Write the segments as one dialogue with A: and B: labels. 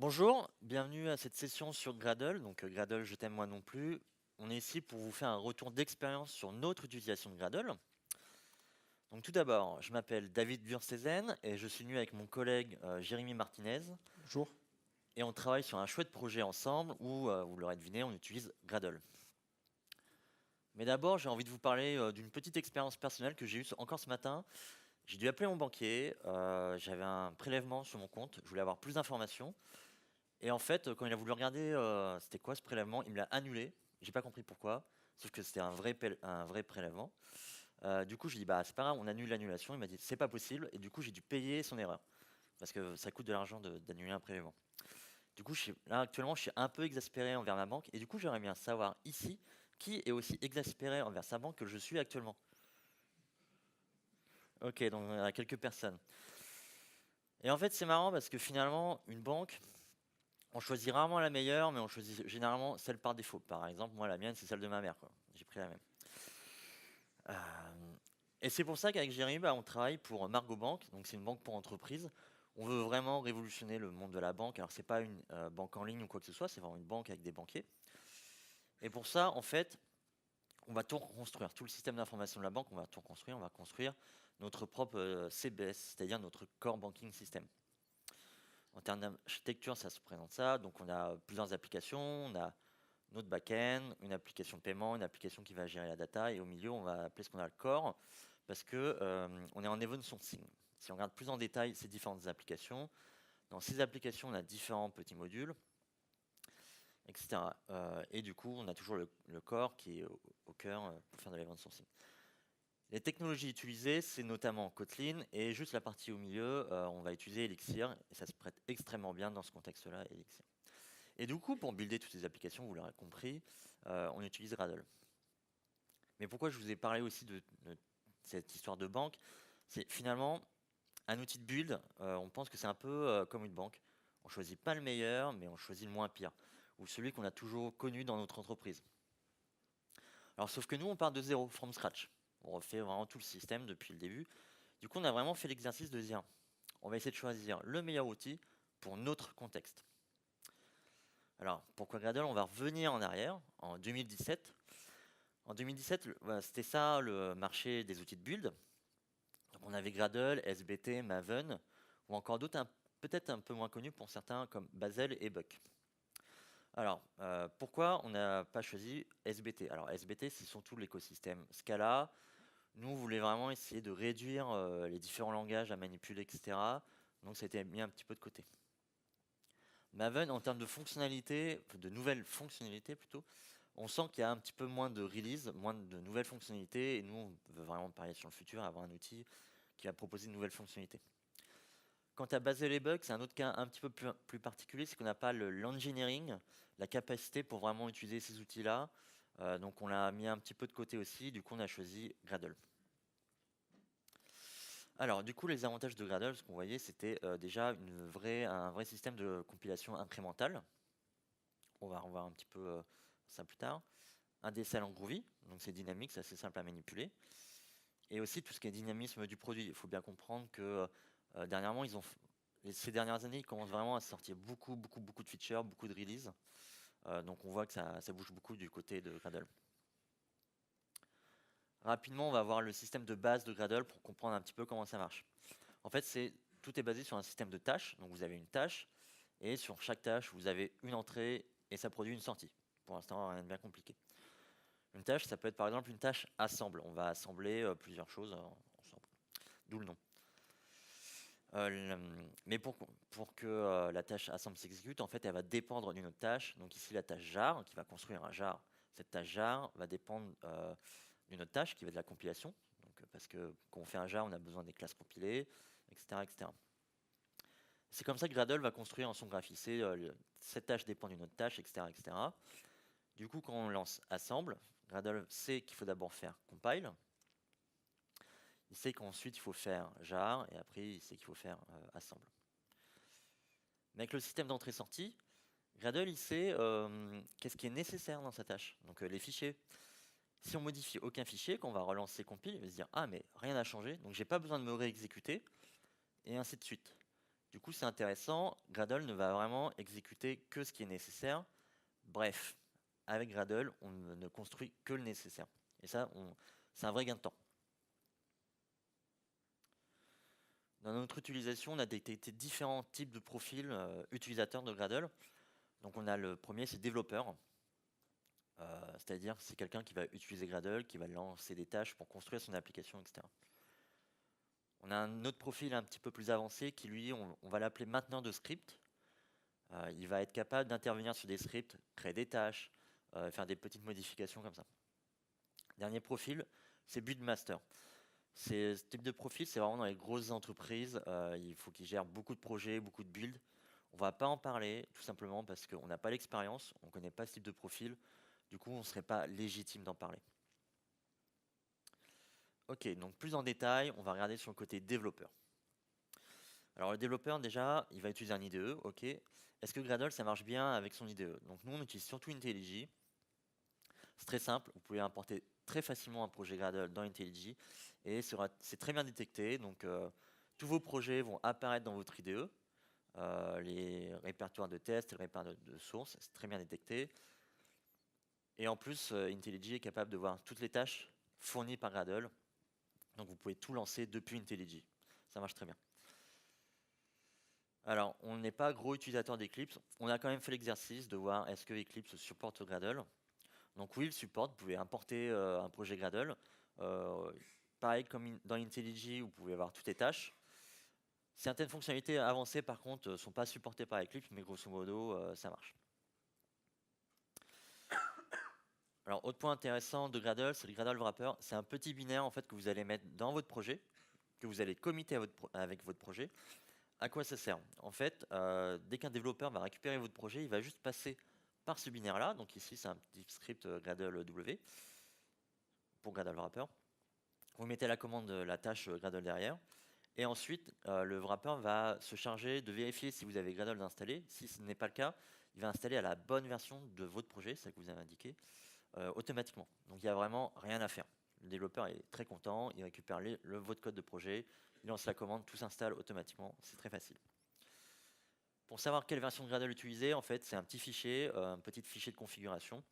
A: Bonjour, bienvenue à cette session sur Gradle. Donc Gradle, je t'aime moi non plus. On est ici pour vous faire un retour d'expérience sur notre utilisation de Gradle. Donc tout d'abord, je m'appelle David Burstezen et je suis venu avec mon collègue Jérémy Martinez.
B: Bonjour.
A: Et on travaille sur un chouette projet ensemble où, vous l'aurez deviné, on utilise Gradle. Mais d'abord, j'ai envie de vous parler d'une petite expérience personnelle que j'ai eue encore ce matin. J'ai dû appeler mon banquier, j'avais un prélèvement sur mon compte, je voulais avoir plus d'informations. Et en fait, quand il a voulu regarder, c'était quoi ce prélèvement, il me l'a annulé. J'ai pas compris pourquoi, sauf que c'était un vrai prélèvement. Du coup, je lui ai dit: «Bah, c'est pas grave, on annule l'annulation». Il m'a dit: «C'est pas possible» et du coup, j'ai dû payer son erreur. Parce que ça coûte de l'argent d'annuler un prélèvement. Du coup, là, actuellement, je suis un peu exaspéré envers ma banque et du coup, j'aimerais bien savoir ici qui est aussi exaspéré envers sa banque que je suis actuellement. OK, donc il y a quelques personnes. Et en fait, c'est marrant parce que finalement, une banque, on choisit rarement la meilleure, mais on choisit généralement celle par défaut. Par exemple, moi, la mienne, c'est celle de ma mère, quoi. J'ai pris la même. Euh, et c'est pour ça qu'avec Jérémy, bah, on travaille pour Margot Bank. Donc, c'est une banque pour entreprise. On veut vraiment révolutionner le monde de la banque. Alors, c'est pas une banque en ligne ou quoi que ce soit, c'est vraiment une banque avec des banquiers. Et pour ça, en fait, on va tout reconstruire. Tout le système d'information de la banque, on va tout reconstruire. On va construire notre propre CBS, c'est-à-dire notre Core Banking System. En termes d'architecture, ça se présente ça. Donc, on a plusieurs applications. On a notre back-end, une application de paiement, une application qui va gérer la data, et au milieu, on va appeler ce qu'on a le core, parce que on est en event sourcing. Si on regarde plus en détail ces différentes applications, dans ces applications, on a différents petits modules, etc. Et du coup, on a toujours le core qui est au cœur pour faire de l'event sourcing. Les technologies utilisées, c'est notamment Kotlin, et juste la partie au milieu, on va utiliser Elixir, et ça se prête extrêmement bien dans ce contexte-là, Elixir. Et du coup, pour builder toutes ces applications, vous l'aurez compris, on utilise Gradle. Mais pourquoi je vous ai parlé aussi de cette histoire de banque? C'est finalement un outil de build, on pense que c'est un peu comme une banque. On choisit pas le meilleur, mais on choisit le moins pire, ou celui qu'on a toujours connu dans notre entreprise. Alors sauf que nous, on part de zéro, from scratch. On refait vraiment tout le système depuis le début. Du coup, on a vraiment fait l'exercice de dire, on va essayer de choisir le meilleur outil pour notre contexte. Alors, pourquoi Gradle? On va revenir en arrière, en 2017. En 2017, voilà, c'était ça le marché des outils de build. Donc on avait Gradle, SBT, Maven, ou encore d'autres peut-être un peu moins connus pour certains comme Bazel et Buck. Alors, pourquoi on n'a pas choisi SBT? Alors SBT, c'est surtout l'écosystème Scala. Nous, on voulait vraiment essayer de réduire les différents langages à manipuler, etc. Donc ça a été mis un petit peu de côté. Maven, en termes de fonctionnalités, de nouvelles fonctionnalités plutôt, on sent qu'il y a un petit peu moins de release, moins de nouvelles fonctionnalités, et nous, on veut vraiment parier sur le futur, avoir un outil qui va proposer de nouvelles fonctionnalités. Quant à Bazel et Bug, c'est un autre cas un petit peu plus particulier, c'est qu'on n'a pas l'engineering, la capacité pour vraiment utiliser ces outils-là. Donc on l'a mis un petit peu de côté aussi, du coup on a choisi Gradle. Alors du coup les avantages de Gradle, ce qu'on voyait, c'était déjà un vrai système de compilation incrémentale. On va revoir un petit peu ça plus tard. Un DSL en Groovy, donc c'est dynamique, c'est assez simple à manipuler. Et aussi tout ce qui est dynamisme du produit. Il faut bien comprendre que dernièrement, ces dernières années, ils commencent vraiment à sortir beaucoup de features, beaucoup de releases. Donc on voit que ça bouge beaucoup du côté de Gradle. Rapidement, on va voir le système de base de Gradle pour comprendre un petit peu comment ça marche. En fait, tout est basé sur un système de tâches. Donc vous avez une tâche, et sur chaque tâche, vous avez une entrée, et ça produit une sortie. Pour l'instant, rien de bien compliqué. Une tâche, ça peut être par exemple une tâche assemble. On va assembler plusieurs choses ensemble. D'où le nom. Mais pour que la tâche assemble s'exécute, en fait, elle va dépendre d'une autre tâche. Donc ici, la tâche jar, qui va construire un jar. Cette tâche jar va dépendre d'une autre tâche qui va être la compilation. Donc, parce que quand on fait un jar, on a besoin des classes compilées, etc., etc. C'est comme ça que Gradle va construire son graphique. Cette tâche dépend d'une autre tâche, etc., etc. Du coup, quand on lance assemble, Gradle sait qu'il faut d'abord faire compile. Il sait qu'ensuite il faut faire jar, et après il sait qu'il faut faire assemble. Mais avec le système d'entrée-sortie, Gradle il sait qu'est-ce qui est nécessaire dans sa tâche. Donc les fichiers. Si on modifie aucun fichier, qu'on va relancer compile, il va se dire ah mais rien n'a changé, donc j'ai pas besoin de me réexécuter, et ainsi de suite. Du coup, c'est intéressant, Gradle ne va vraiment exécuter que ce qui est nécessaire. Bref, avec Gradle, on ne construit que le nécessaire. Et ça, c'est un vrai gain de temps. Dans notre utilisation, on a détecté différents types de profils utilisateurs de Gradle. Donc on a le premier, c'est développeur. C'est-à-dire c'est quelqu'un qui va utiliser Gradle, qui va lancer des tâches pour construire son application, etc. On a un autre profil un petit peu plus avancé qui, lui, on va l'appeler mainteneur de script. Il va être capable d'intervenir sur des scripts, créer des tâches, faire des petites modifications comme ça. Dernier profil, c'est Buildmaster. Ce type de profil, c'est vraiment dans les grosses entreprises. Il faut qu'ils gèrent beaucoup de projets, beaucoup de builds. On ne va pas en parler, tout simplement parce qu'on n'a pas l'expérience, on ne connaît pas ce type de profil. Du coup, on ne serait pas légitime d'en parler. Ok, donc plus en détail, on va regarder sur le côté développeur. Alors le développeur, déjà, il va utiliser un IDE, ok. Est-ce que Gradle, ça marche bien avec son IDE? Donc nous, on utilise surtout IntelliJ. C'est très simple, vous pouvez importer très facilement un projet Gradle dans IntelliJ et c'est très bien détecté. Donc tous vos projets vont apparaître dans votre IDE. Les répertoires de tests et le répertoire de sources, c'est très bien détecté. Et en plus, IntelliJ est capable de voir toutes les tâches fournies par Gradle. Donc vous pouvez tout lancer depuis IntelliJ. Ça marche très bien. Alors, on n'est pas gros utilisateur d'Eclipse. On a quand même fait l'exercice de voir est-ce que Eclipse supporte Gradle. Donc oui, il supporte. Vous pouvez importer un projet Gradle. Pareil comme dans IntelliJ, vous pouvez avoir toutes les tâches. Certaines fonctionnalités avancées, par contre, ne sont pas supportées par Eclipse, mais grosso modo, ça marche. Alors, autre point intéressant de Gradle, c'est le Gradle Wrapper. C'est un petit binaire en fait que vous allez mettre dans votre projet, que vous allez committer avec votre projet. À quoi ça sert? En fait, dès qu'un développeur va récupérer votre projet, il va juste passer par ce binaire-là. Donc ici, c'est un petit script Gradle W pour Gradle Wrapper. Vous mettez la commande, la tâche Gradle derrière. Et ensuite, le wrapper va se charger de vérifier si vous avez Gradle installé. Si ce n'est pas le cas, il va installer à la bonne version de votre projet, celle que vous avez indiquée, automatiquement. Donc il n'y a vraiment rien à faire. Le développeur est très content, il récupère votre code de projet, il lance la commande, tout s'installe automatiquement, c'est très facile. Pour savoir quelle version de Gradle utiliser, en fait, c'est un petit fichier de configuration,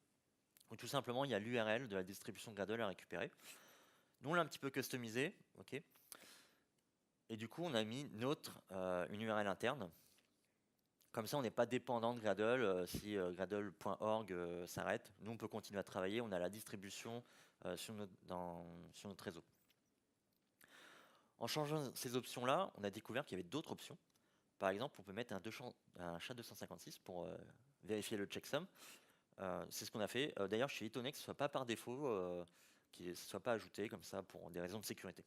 A: où tout simplement il y a l'URL de la distribution de Gradle à récupérer. Nous, on l'a un petit peu customisé, ok. Et du coup, on a mis une URL interne. Comme ça, on n'est pas dépendant de Gradle. Si gradle.org s'arrête, nous, on peut continuer à travailler. On a la distribution sur notre réseau. En changeant ces options-là, on a découvert qu'il y avait d'autres options. Par exemple, on peut mettre un SHA-256 pour vérifier le checksum. C'est ce qu'on a fait. D'ailleurs, je suis étonné que ce ne soit pas par défaut, qu'il ne soit pas ajouté comme ça pour des raisons de sécurité.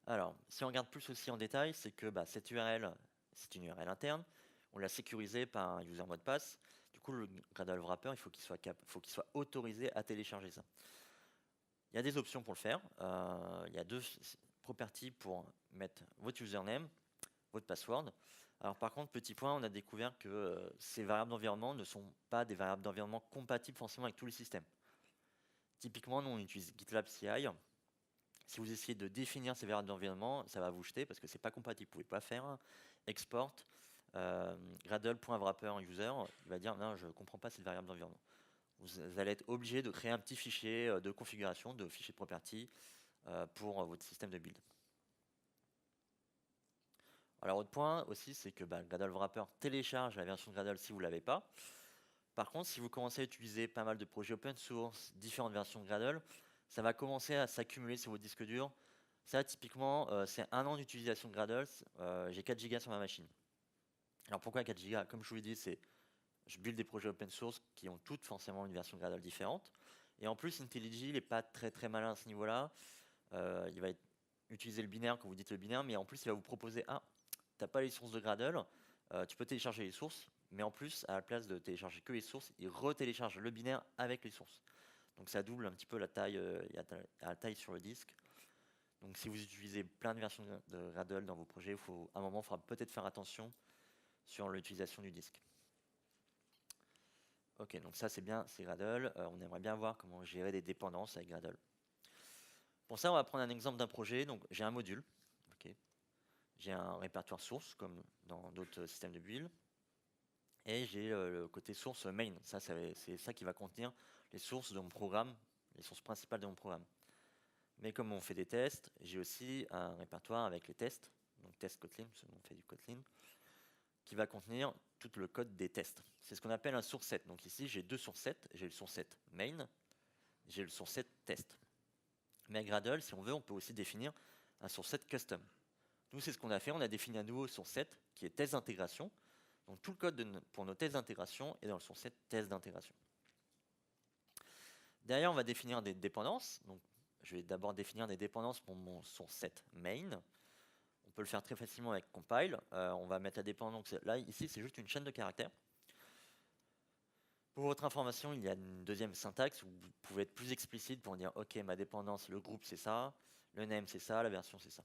A: Alors, si on regarde plus aussi en détail, c'est que cette URL, c'est une URL interne. On l'a sécurisée par un user mot de passe. Du coup, le Gradle Wrapper, il faut qu'il soit autorisé à télécharger ça. Il y a des options pour le faire. Il y a deux properties pour mettre votre username, votre password. Alors par contre, petit point, on a découvert que ces variables d'environnement ne sont pas des variables d'environnement compatibles forcément avec tous les systèmes. Typiquement, nous, on utilise GitLab CI. Si vous essayez de définir ces variables d'environnement, ça va vous jeter parce que c'est pas compatible. Vous pouvez pas faire export gradle.wrapper user. Il va dire non, je comprends pas cette variable d'environnement. Vous allez être obligé de créer un petit fichier de configuration, de fichier de property pour votre système de build. Alors autre point aussi, c'est que Gradle Wrapper télécharge la version de Gradle si vous ne l'avez pas. Par contre, si vous commencez à utiliser pas mal de projets open source, différentes versions de Gradle, ça va commencer à s'accumuler sur votre disque dur. Ça, typiquement, c'est 1 an d'utilisation de Gradle. J'ai 4 Go sur ma machine. Alors pourquoi 4 Go? Comme je vous l'ai dit, je build des projets open source qui ont toutes forcément une version de Gradle différente. Et en plus, IntelliJ n'est pas très malin à ce niveau-là. Il va utiliser le binaire quand vous dites le binaire, mais en plus, il va vous proposer tu n'as pas les sources de Gradle, tu peux télécharger les sources, mais en plus, à la place de télécharger que les sources, il retélécharge le binaire avec les sources. Donc ça double un petit peu la taille sur le disque. Donc si vous utilisez plein de versions de Gradle dans vos projets, à un moment, il faudra peut-être faire attention sur l'utilisation du disque. Ok, donc ça c'est bien, c'est Gradle. On aimerait bien voir comment gérer des dépendances avec Gradle. Pour ça, on va prendre un exemple d'un projet. Donc j'ai un module. Okay. j'ai un répertoire source, comme dans d'autres systèmes de build, et j'ai le côté source main. Ça, c'est ça qui va contenir les sources de mon programme, les sources principales de mon programme. Mais comme on fait des tests, j'ai aussi un répertoire avec les tests, donc test Kotlin, parce qu'on fait du Kotlin, qui va contenir tout le code des tests. C'est ce qu'on appelle un source set. Donc ici, j'ai deux source sets. J'ai le source set main, j'ai le source set test. Mais à Gradle, si on veut, on peut aussi définir un source set custom. Nous, c'est ce qu'on a fait. On a défini un nouveau source set qui est test d'intégration. Donc tout le code pour nos tests d'intégration est dans le source set test d'intégration. Derrière, on va définir des dépendances. Donc, je vais d'abord définir des dépendances pour mon source set main. On peut le faire très facilement avec compile. On va mettre la dépendance. Là, ici, c'est juste une chaîne de caractères. Pour votre information, il y a une deuxième syntaxe où vous pouvez être plus explicite pour dire ok, ma dépendance, le groupe c'est ça, le name c'est ça, la version c'est ça.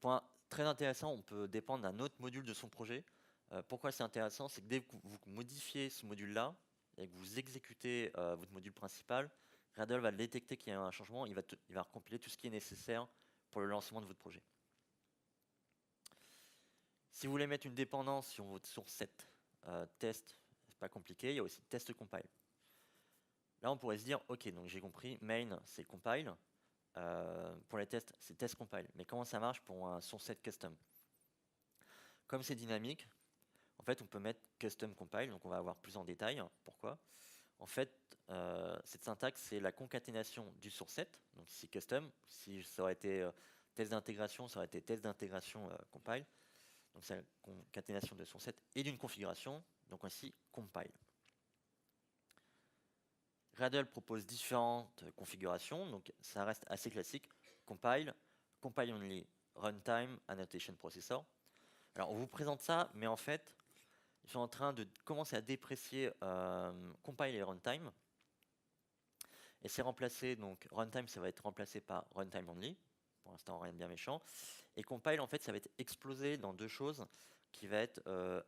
A: Point très intéressant, on peut dépendre d'un autre module de son projet. Pourquoi c'est intéressant? C'est que dès que vous modifiez ce module-là et que vous exécutez votre module principal, Gradle va détecter qu'il y a un changement, il va recompiler tout ce qui est nécessaire pour le lancement de votre projet. Si vous voulez mettre une dépendance sur votre source set test, c'est pas compliqué, il y a aussi test compile. Là, on pourrait se dire, ok, donc j'ai compris, main c'est compile, pour les tests c'est test compile. Mais comment ça marche pour un source set custom? Comme c'est dynamique, en fait, on peut mettre custom compile, donc on va avoir plus en détail. Pourquoi? En fait, cette syntaxe, c'est la concaténation du source set, donc ici custom. Si ça aurait été test d'intégration, ça aurait été test d'intégration compile. Donc c'est la concaténation de source set et d'une configuration, donc ici compile. Gradle propose différentes configurations, donc ça reste assez classique. Compile, compile only, runtime, annotation processor. Alors on vous présente ça, mais en fait, ils sont en train de commencer à déprécier compile et runtime. Et c'est remplacé, donc runtime, ça va être remplacé par runtime only. Pour l'instant, rien de bien méchant. Et compile, en fait, ça va être explosé dans deux choses, qui va être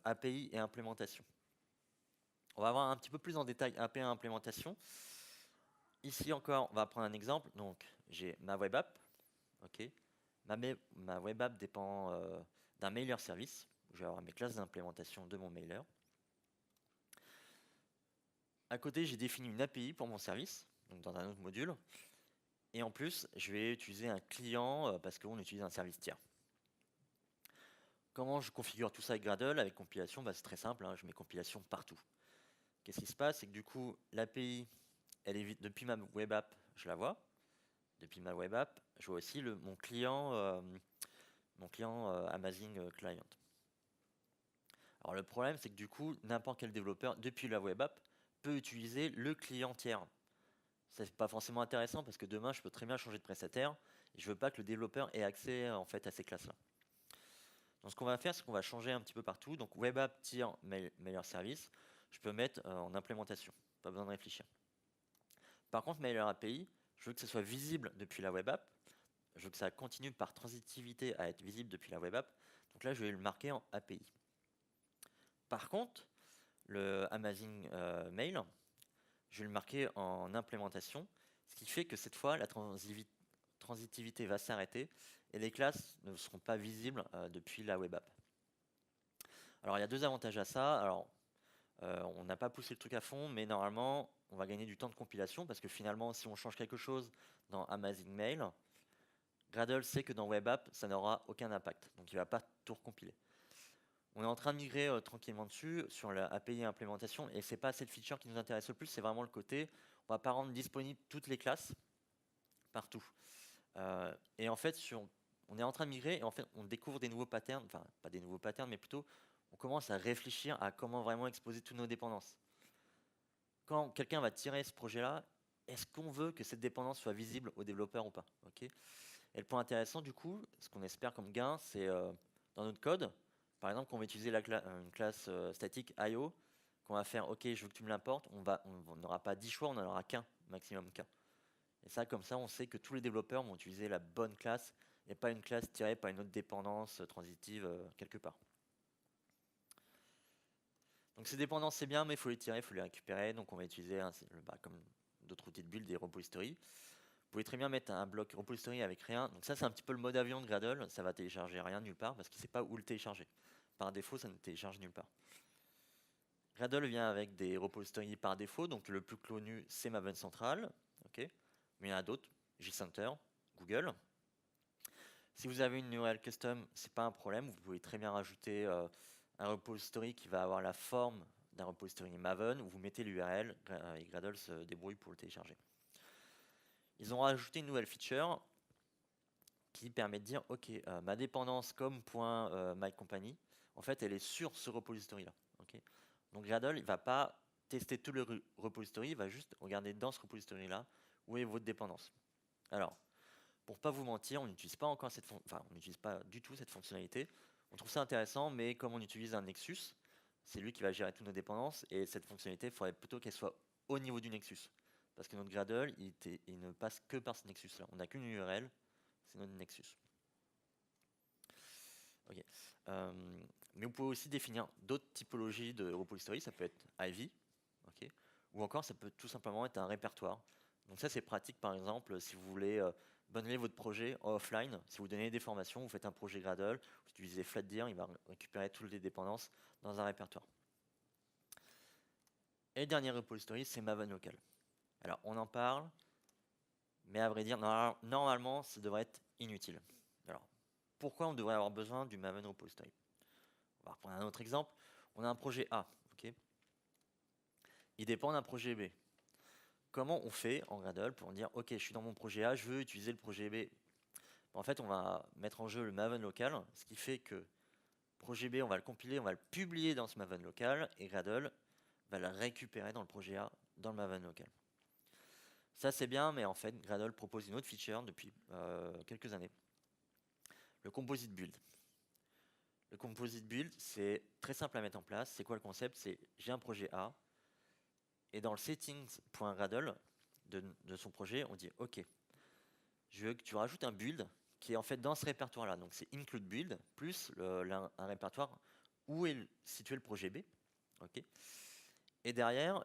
A: API et implémentation. On va voir un petit peu plus en détail API et implémentation. Ici encore, on va prendre un exemple. Donc, j'ai ma web app. Ok. Ma web app dépend d'un mailer service. Je vais avoir mes classes d'implémentation de mon mailer. À côté, j'ai défini une API pour mon service, donc dans un autre module. Et en plus, je vais utiliser un client parce qu'on utilise un service tiers. Comment je configure tout ça avec Gradle? Avec compilation, c'est très simple, hein, je mets compilation partout. Qu'est-ce qui se passe? C'est que du coup, l'API, elle est depuis ma web app, je la vois. Depuis ma web app, je vois aussi mon client Amazing Client. Alors le problème, c'est que du coup, n'importe quel développeur, depuis la web app, peut utiliser le client tiers. Ça, c'est pas forcément intéressant parce que demain, je peux très bien changer de prestataire et je veux pas que le développeur ait accès en fait à ces classes-là. Donc ce qu'on va faire, c'est qu'on va changer un petit peu partout. Donc web app tier meilleur service, je peux mettre en implémentation. Pas besoin de réfléchir. Par contre, meilleur API, je veux que ce soit visible depuis la web app. Je veux que ça continue par transitivité à être visible depuis la web app. Donc là, je vais le marquer en API. Par contre, le Amazing Mail, je vais le marquer en implémentation, ce qui fait que cette fois, la transitivité va s'arrêter et les classes ne seront pas visibles depuis la web app. Alors, il y a deux avantages à ça. Alors, on n'a pas poussé le truc à fond, mais normalement, on va gagner du temps de compilation parce que finalement, si on change quelque chose dans Amazing Mail, Gradle sait que dans Web App, ça n'aura aucun impact. Donc, il ne va pas tout recompiler. On est en train de migrer tranquillement dessus sur la API implémentation et c'est pas cette feature qui nous intéresse le plus, c'est vraiment le côté, on va pas rendre disponibles toutes les classes partout. Et en fait, on est en train de migrer et en fait, on découvre des nouveaux patterns, enfin pas des nouveaux patterns, mais plutôt on commence à réfléchir à comment vraiment exposer toutes nos dépendances. Quand quelqu'un va tirer ce projet-là, est-ce qu'on veut que cette dépendance soit visible aux développeurs ou pas? Okay. Et le point intéressant, du coup, ce qu'on espère comme gain, c'est dans notre code, par exemple, qu'on va utiliser une classe statique IO, qu'on va faire, ok, je veux que tu me l'importes, on n'aura pas 10 choix, on n'en aura qu'un, maximum qu'un. Et ça, comme ça, on sait que tous les développeurs vont utiliser la bonne classe et pas une classe tirée par une autre dépendance transitive quelque part. Donc ces dépendances, c'est bien, mais il faut les tirer, il faut les récupérer. Donc on va utiliser, comme d'autres outils de build, des repositories. pouvez très bien mettre un bloc repository avec rien. Donc ça, c'est un petit peu le mode avion de Gradle. Ça va télécharger rien nulle part parce qu'il ne sait pas où le télécharger. Par défaut, ça ne télécharge nulle part. Gradle vient avec des repositories par défaut. Donc le plus connu, c'est Maven Central. Okay, mais il y en a d'autres. JCenter, Google. Si vous avez une URL custom, c'est pas un problème. Vous pouvez très bien rajouter un repository qui va avoir la forme d'un repository Maven, où vous mettez l'URL et Gradle se débrouille pour le télécharger. Ils ont rajouté une nouvelle feature qui permet de dire ok, ma dépendance comme.mycompany, en fait, elle est sur ce repository-là. Okay, donc Gradle, il ne va pas tester tout le repository, il va juste regarder dans ce repository-là où est votre dépendance. Alors, pour pas vous mentir, on n'utilise pas encore on n'utilise pas du tout cette fonctionnalité. On trouve ça intéressant, mais comme on utilise un Nexus, c'est lui qui va gérer toutes nos dépendances, et cette fonctionnalité, il faudrait plutôt qu'elle soit au niveau du Nexus. Parce que notre Gradle, il ne passe que par ce Nexus-là. On n'a qu'une URL, c'est notre Nexus. Okay. Mais vous pouvez aussi définir d'autres typologies de repository, ça peut être Ivy, okay, ou encore ça peut tout simplement être un répertoire. Donc ça, c'est pratique, par exemple, si vous voulez bundler votre projet offline. Si vous donnez des formations, vous faites un projet Gradle, vous utilisez Flatdir, il va récupérer toutes les dépendances dans un répertoire. Et le dernier repository, c'est Maven Local. Alors, on en parle, mais à vrai dire, normalement, ça devrait être inutile. Alors, pourquoi on devrait avoir besoin du Maven repository? On va reprendre un autre exemple. On a un projet A, ok, il dépend d'un projet B. Comment on fait en Gradle pour dire ok, je suis dans mon projet A, je veux utiliser le projet B? En fait, on va mettre en jeu le Maven local, ce qui fait que projet B, on va le compiler, on va le publier dans ce Maven local, et Gradle va le récupérer dans le projet A, dans le Maven local. Ça, c'est bien, mais en fait, Gradle propose une autre feature depuis quelques années. Le composite build. Le composite build, c'est très simple à mettre en place. C'est quoi le concept? C'est j'ai un projet A, et dans le settings.gradle de son projet, on dit ok, je veux que tu rajoutes un build qui est en fait dans ce répertoire-là. Donc c'est include build plus un répertoire où est situé le projet B. Okay. Et derrière,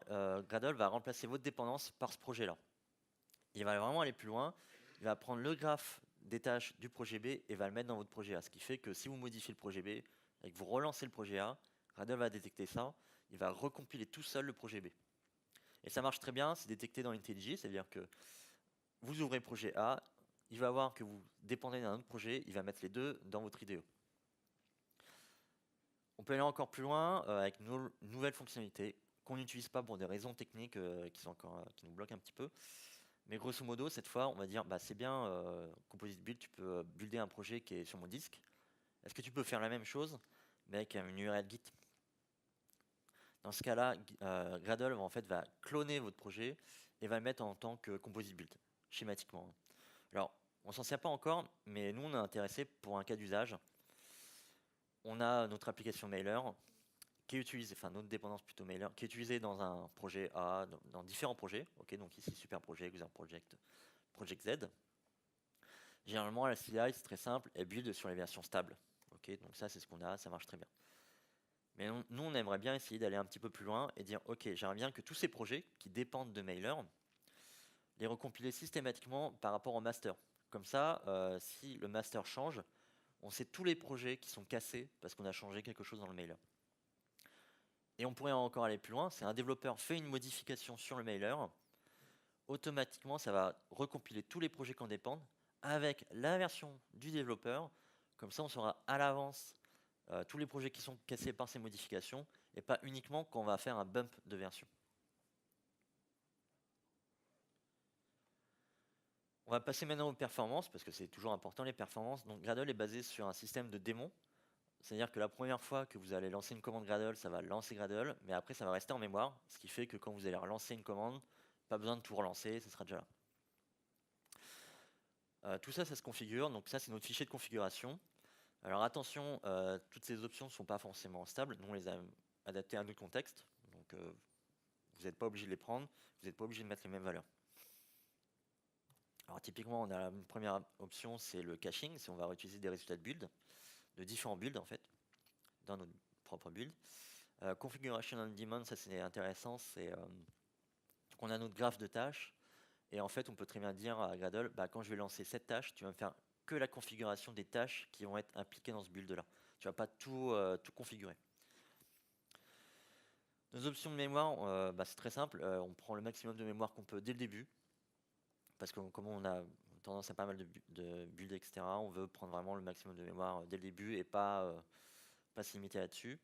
A: Gradle va remplacer votre dépendance par ce projet-là. Il va vraiment aller plus loin. Il va prendre le graphe des tâches du projet B et va le mettre dans votre projet A. Ce qui fait que si vous modifiez le projet B et que vous relancez le projet A, Gradle va détecter ça. Il va recompiler tout seul le projet B. Et ça marche très bien, c'est détecté dans IntelliJ, c'est-à-dire que vous ouvrez le projet A, il va voir que vous dépendez d'un autre projet, il va mettre les deux dans votre IDE. On peut aller encore plus loin avec une nouvelle fonctionnalité qu'on n'utilise pas pour des raisons techniques qui nous bloquent un petit peu. Mais grosso modo, cette fois, on va dire, bah, c'est bien, Composite Build, tu peux builder un projet qui est sur mon disque. Est-ce que tu peux faire la même chose, mais avec une URL Git? Dans ce cas-là, Gradle en fait, va cloner votre projet et va le mettre en tant que Composite Build, schématiquement. Alors, on s'en sert pas encore, mais nous, on est intéressé pour un cas d'usage. On a notre application Mailer qui est utilisée, enfin notre dépendance plutôt Mailer, qui est utilisée dans un projet A, dans différents projets. Ok, donc ici Super Project, User Project, Project Z. Généralement, la CI, c'est très simple, elle build sur les versions stables. Ok, donc ça, c'est ce qu'on a, ça marche très bien. Mais nous, on aimerait bien essayer d'aller un petit peu plus loin et dire, ok, j'aimerais bien que tous ces projets qui dépendent de Mailer, les recompiler systématiquement par rapport au master. Comme ça, si le master change, on sait tous les projets qui sont cassés parce qu'on a changé quelque chose dans le mailer. Et on pourrait encore aller plus loin, c'est un développeur fait une modification sur le mailer, automatiquement ça va recompiler tous les projets qui en dépendent avec la version du développeur, comme ça on saura à l'avance tous les projets qui sont cassés par ces modifications et pas uniquement quand on va faire un bump de version. On va passer maintenant aux performances, parce que c'est toujours important les performances. Donc Gradle est basé sur un système de démons. C'est-à-dire que la première fois que vous allez lancer une commande Gradle, ça va lancer Gradle, mais après ça va rester en mémoire, ce qui fait que quand vous allez relancer une commande, pas besoin de tout relancer, ce sera déjà là. Tout ça, ça se configure, donc ça c'est notre fichier de configuration. Alors attention, toutes ces options ne sont pas forcément stables, nous on les a adaptées à notre contexte, donc vous n'êtes pas obligé de les prendre, vous n'êtes pas obligé de mettre les mêmes valeurs. Alors typiquement, on a une première option, c'est le caching, c'est on va réutiliser des résultats de build, de différents builds en fait, dans notre propre build. Configuration on demand, ça c'est intéressant, c'est qu'on a notre graphe de tâches, Et en fait, on peut très bien dire à Gradle, bah, quand je vais lancer cette tâche, tu vas me faire que la configuration des tâches qui vont être impliquées dans ce build-là. Tu vas pas tout configurer. Nos options de mémoire, bah, c'est très simple. On prend le maximum de mémoire qu'on peut dès le début. Parce que comme on a tendance à pas mal de build, etc., on veut prendre vraiment le maximum de mémoire dès le début et pas se limiter là-dessus.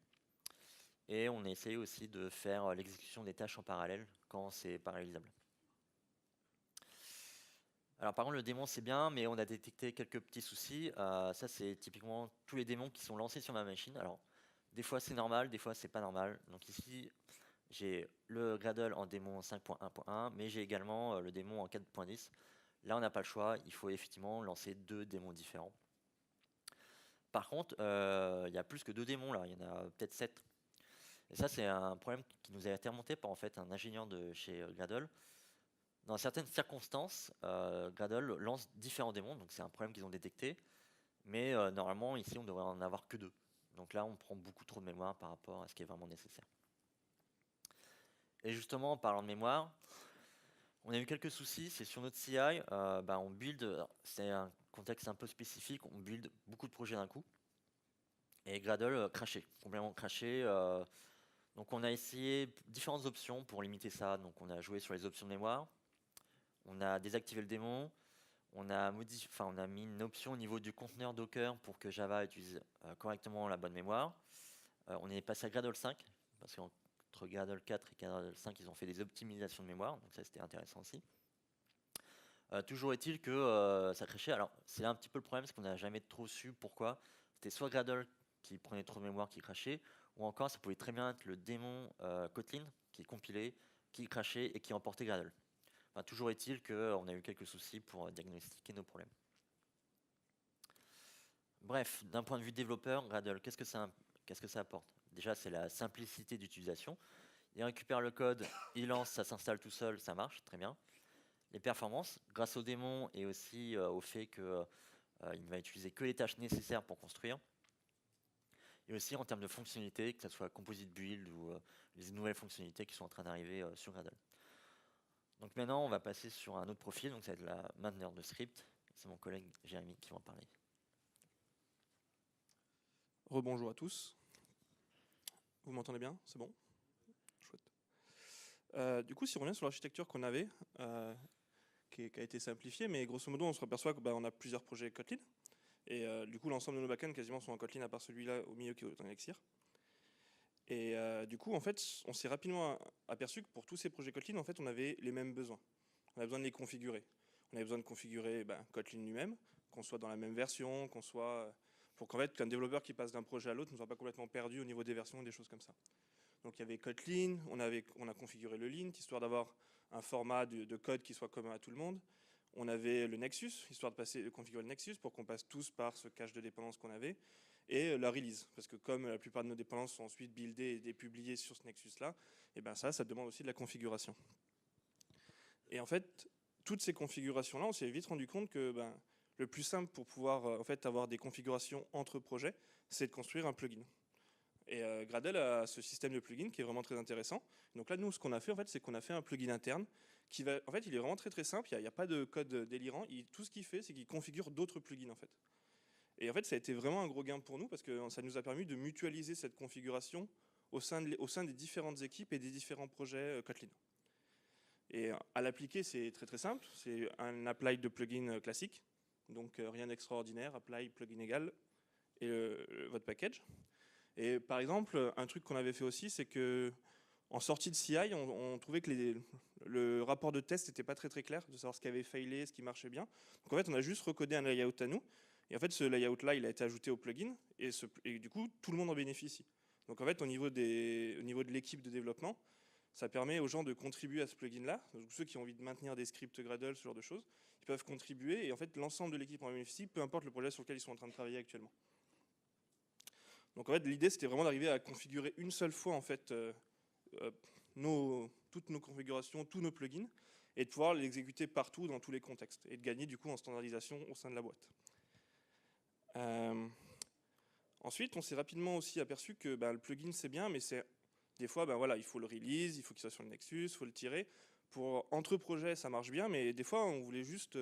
A: Et on essaie aussi de faire l'exécution des tâches en parallèle quand c'est parallélisable. Alors par contre le démon c'est bien, mais on a détecté quelques petits soucis. Ça c'est typiquement tous les démons qui sont lancés sur ma machine. Alors des fois c'est normal, des fois c'est pas normal. Donc ici j'ai le Gradle en démon 5.1.1, mais j'ai également le démon en 4.10. Là on n'a pas le choix, il faut effectivement lancer deux démons différents. Par contre, il y a plus que deux démons là, il y en a peut-être 7. Et ça c'est un problème qui nous a été remonté par en fait un ingénieur de chez Gradle. Dans certaines circonstances, Gradle lance différents démons, donc c'est un problème qu'ils ont détecté. Mais normalement, ici, on devrait en avoir que deux. Donc là, on prend beaucoup trop de mémoire par rapport à ce qui est vraiment nécessaire. Et justement, en parlant de mémoire, on a eu quelques soucis. C'est sur notre CI, on build, c'est un contexte un peu spécifique, on build beaucoup de projets d'un coup. Et Gradle crashé, complètement crashé. Donc on a essayé différentes options pour limiter ça. Donc on a joué sur les options de mémoire. On a désactivé le démon, on a mis une option au niveau du conteneur Docker pour que Java utilise correctement la bonne mémoire. On est passé à Gradle 5, parce qu'entre Gradle 4 et Gradle 5, ils ont fait des optimisations de mémoire, donc ça c'était intéressant aussi. Toujours est-il que ça crachait. Alors c'est là un petit peu le problème, parce qu'on n'a jamais trop su pourquoi. C'était soit Gradle qui prenait trop de mémoire, qui crachait, ou encore ça pouvait très bien être le démon Kotlin qui compilait, qui crachait et qui emportait Gradle. Enfin, toujours est-il qu'on a eu quelques soucis pour diagnostiquer nos problèmes. Bref, d'un point de vue développeur, Gradle, qu'est-ce que ça apporte? Déjà, c'est la simplicité d'utilisation. Il récupère le code, il lance, ça s'installe tout seul, ça marche, très bien. Les performances, grâce au démon et aussi au fait qu'il ne va utiliser que les tâches nécessaires pour construire. Et aussi en termes de fonctionnalités, que ce soit Composite Build ou les nouvelles fonctionnalités qui sont en train d'arriver sur Gradle. Donc maintenant, on va passer sur un autre profil, donc ça va être la mainteneur de script. C'est mon collègue Jérémy qui va en parler.
B: Rebonjour à tous. Vous m'entendez bien? C'est bon? Chouette. Du coup, si on revient sur l'architecture qu'on avait, qui a été simplifiée, mais grosso modo, on se aperçoit qu'on a plusieurs projets Kotlin. Et du coup, l'ensemble de nos backends quasiment sont en Kotlin, à part celui-là au milieu qui est en Elixir. Et du coup, en fait, on s'est rapidement aperçu que pour tous ces projets Kotlin, en fait, on avait les mêmes besoins. On avait besoin de les configurer. On avait besoin de configurer Kotlin lui-même, qu'on soit dans la même version, qu'on soit pour qu'en fait, qu'un développeur qui passe d'un projet à l'autre ne soit pas complètement perdu au niveau des versions et des choses comme ça. Donc il y avait Kotlin, on a configuré le lint, histoire d'avoir un format de code qui soit commun à tout le monde. On avait le Nexus, histoire de configurer le Nexus pour qu'on passe tous par ce cache de dépendance qu'on avait. Et la release, parce que comme la plupart de nos dépendances sont ensuite buildées et publiées sur ce Nexus-là, et ça demande aussi de la configuration. Et en fait, toutes ces configurations-là, on s'est vite rendu compte que le plus simple pour pouvoir avoir des configurations entre projets, c'est de construire un plugin. Et Gradle a ce système de plugin qui est vraiment très intéressant. Donc là, nous, ce qu'on a fait, c'est qu'on a fait un plugin interne qui va, il est vraiment très très simple. Il n'y a pas de code délirant. Tout ce qu'il fait, c'est qu'il configure d'autres plugins en fait. Et en fait, ça a été vraiment un gros gain pour nous parce que ça nous a permis de mutualiser cette configuration au sein des différentes équipes et des différents projets Kotlin. Et à l'appliquer, c'est très très simple. C'est un apply de plugin classique. Donc rien d'extraordinaire. Apply plugin égal et votre package. Et par exemple, un truc qu'on avait fait aussi, c'est que en sortie de CI, on trouvait que le rapport de test n'était pas très très clair, de savoir ce qui avait failé, ce qui marchait bien. Donc en fait, on a juste recodé un layout à nous. Et en fait, ce layout-là, il a été ajouté au plugin. Et du coup, tout le monde en bénéficie. Donc en fait, au niveau de l'équipe de développement, ça permet aux gens de contribuer à ce plugin-là. Donc ceux qui ont envie de maintenir des scripts Gradle, ce genre de choses, ils peuvent contribuer. Et en fait, l'ensemble de l'équipe en bénéficie, peu importe le projet sur lequel ils sont en train de travailler actuellement. Donc en fait, l'idée, c'était vraiment d'arriver à configurer une seule fois en fait toutes nos configurations, tous nos plugins, et de pouvoir les exécuter partout dans tous les contextes, et de gagner du coup en standardisation au sein de la boîte. Ensuite, on s'est rapidement aussi aperçu que le plugin c'est bien, mais c'est des fois, il faut le release, il faut qu'il soit sur le Nexus, il faut le tirer. entre projets, ça marche bien, mais des fois, on voulait juste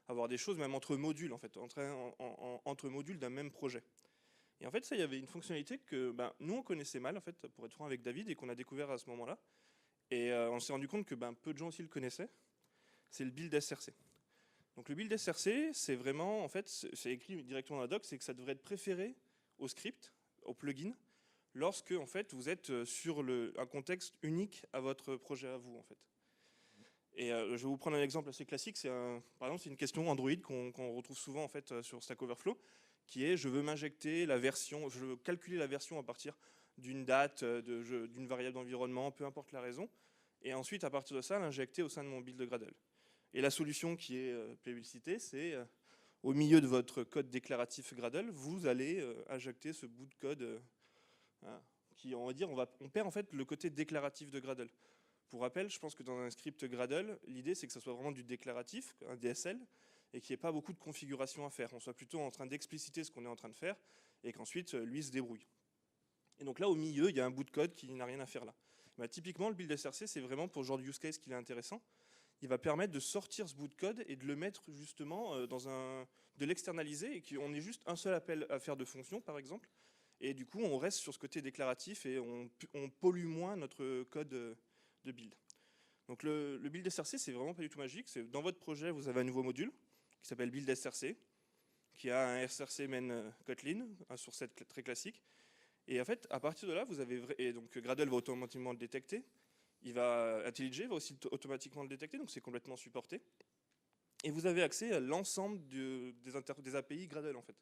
B: avoir des choses, même entre modules, en fait, entre modules d'un même projet. Et en fait, ça, il y avait une fonctionnalité que nous, on connaissait mal, en fait, pour être franc avec David, et qu'on a découvert à ce moment-là. Et on s'est rendu compte que peu de gens aussi le connaissaient. C'est le build SRC. Donc le build SRC, c'est vraiment, en fait, c'est écrit directement dans la doc, c'est que ça devrait être préféré au script, au plugin, lorsque en fait vous êtes sur un contexte unique à votre projet à vous, en fait. Et je vais vous prendre un exemple assez classique. Par exemple, c'est une question Android qu'on retrouve souvent en fait sur Stack Overflow, qui est je veux m'injecter la version, je veux calculer la version à partir d'une date, d'une variable d'environnement, peu importe la raison, et ensuite à partir de ça l'injecter au sein de mon build de Gradle. Et la solution qui est plébiscitée, c'est au milieu de votre code déclaratif Gradle, vous allez injecter ce bout de code qui, on va dire, on perd en fait le côté déclaratif de Gradle. Pour rappel, je pense que dans un script Gradle, l'idée c'est que ça soit vraiment du déclaratif, un DSL, et qu'il n'y ait pas beaucoup de configuration à faire. On soit plutôt en train d'expliciter ce qu'on est en train de faire, et qu'ensuite lui se débrouille. Et donc là, au milieu, il y a un bout de code qui n'a rien à faire là. Typiquement, le build SRC, c'est vraiment pour ce genre de use case qu'il est intéressant. Il va permettre de sortir ce bout de code et de le mettre justement de l'externaliser, et qu'on ait juste un seul appel à faire de fonction, par exemple. Et du coup, on reste sur ce côté déclaratif et on pollue moins notre code de build. Donc le build SRC, c'est vraiment pas du tout magique. Dans votre projet, vous avez un nouveau module qui s'appelle build SRC, qui a un SRC main Kotlin, un source set très classique. Et en fait, à partir de là, et donc Gradle va automatiquement le détecter. IntelliJ va aussi automatiquement le détecter, donc c'est complètement supporté. Et vous avez accès à l'ensemble des API Gradle en fait.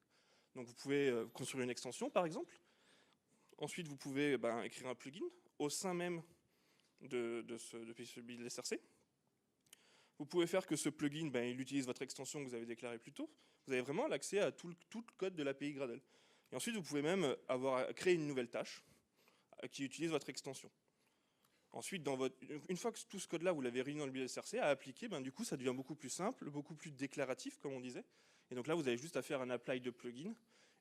B: Donc vous pouvez construire une extension par exemple. Ensuite, vous pouvez écrire un plugin au sein même de ce build SRC. Vous pouvez faire que ce plugin, il utilise votre extension que vous avez déclarée plus tôt. Vous avez vraiment l'accès à tout le code de l'API Gradle. Et ensuite, vous pouvez même créer une nouvelle tâche qui utilise votre extension. Ensuite, une fois que tout ce code-là, vous l'avez réuni dans le build SRC, à appliquer, du coup, ça devient beaucoup plus simple, beaucoup plus déclaratif, comme on disait. Et donc là, vous avez juste à faire un apply de plugin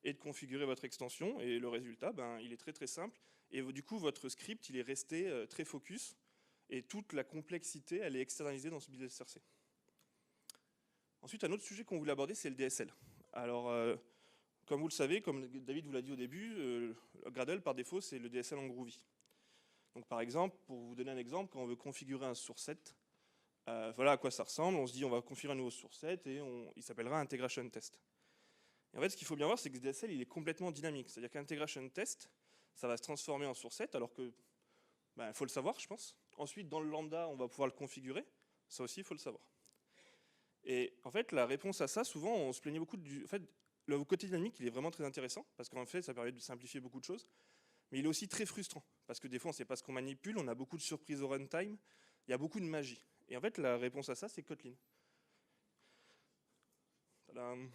B: et de configurer votre extension. Et le résultat, il est très très simple. Et du coup, votre script, il est resté très focus. Et toute la complexité, elle est externalisée dans ce build SRC. Ensuite, un autre sujet qu'on voulait aborder, c'est le DSL. Alors, comme vous le savez, comme David vous l'a dit au début, Gradle, par défaut, c'est le DSL en Groovy. Donc par exemple, pour vous donner un exemple, quand on veut configurer un source set, voilà à quoi ça ressemble. On se dit on va configurer un nouveau source set et il s'appellera integration test. Et en fait, ce qu'il faut bien voir, c'est que ce DSL il est complètement dynamique. C'est-à-dire qu'integration test, ça va se transformer en source set, alors que il faut le savoir, je pense. Ensuite, dans le lambda, on va pouvoir le configurer. Ça aussi, il faut le savoir. Et en fait, la réponse à ça, souvent, on se plaignait beaucoup En fait, le côté dynamique, il est vraiment très intéressant, parce qu'en fait, ça permet de simplifier beaucoup de choses. Mais il est aussi très frustrant, parce que des fois, on ne sait pas ce qu'on manipule, on a beaucoup de surprises au runtime, il y a beaucoup de magie. Et en fait, la réponse à ça, c'est Kotlin. Tadam.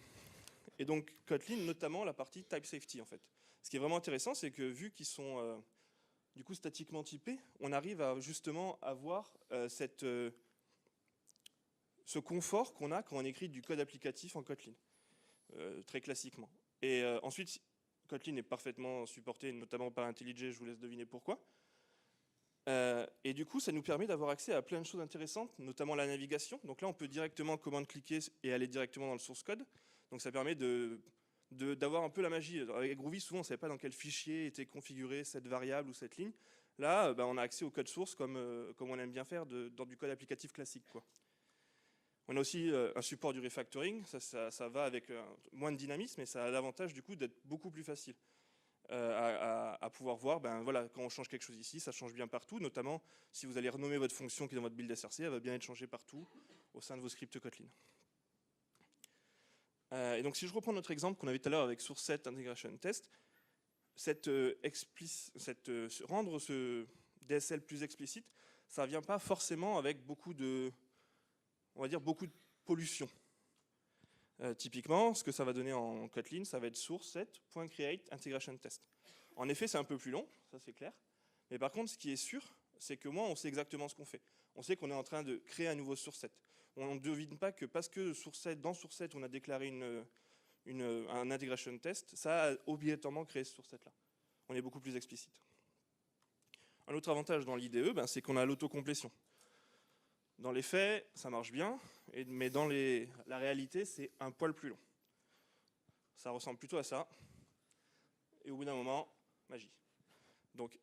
B: Et donc, Kotlin, notamment la partie type safety, en fait. Ce qui est vraiment intéressant, c'est que vu qu'ils sont du coup statiquement typés, on arrive à justement avoir ce confort qu'on a quand on écrit du code applicatif en Kotlin, très classiquement. Et ensuite, Kotlin est parfaitement supporté, notamment par IntelliJ, je vous laisse deviner pourquoi. Et du coup, ça nous permet d'avoir accès à plein de choses intéressantes, notamment la navigation. Donc là, on peut directement commande-cliquer et aller directement dans le source code. Donc ça permet d'avoir un peu la magie. Avec Groovy, souvent, on ne savait pas dans quel fichier était configurée cette variable ou cette ligne. Là, on a accès au code source comme on aime bien faire dans du code applicatif classique, quoi. On a aussi un support du refactoring. Ça va avec moins de dynamisme, mais ça a l'avantage du coup d'être beaucoup plus facile à pouvoir voir. Voilà, quand on change quelque chose ici, ça change bien partout. Notamment, si vous allez renommer votre fonction qui est dans votre build SRC, elle va bien être changée partout au sein de vos scripts Kotlin. Et donc, si je reprends notre exemple qu'on avait tout à l'heure avec source set integration test, rendre ce DSL plus explicite, ça ne vient pas forcément avec beaucoup de pollution. Typiquement, ce que ça va donner en Kotlin, ça va être source set.create integration test. En effet, c'est un peu plus long, ça c'est clair. Mais par contre, ce qui est sûr, c'est que moi, on sait exactement ce qu'on fait. On sait qu'on est en train de créer un nouveau source set. On ne devine pas que parce que dans source set, on a déclaré un integration test, ça a obligatoirement créé ce source set-là. On est beaucoup plus explicite. Un autre avantage dans l'IDE, c'est qu'on a l'autocomplétion. Dans les faits, ça marche bien, mais dans la réalité, c'est un poil plus long. Ça ressemble plutôt à ça. Et au bout d'un moment, magie. Donc,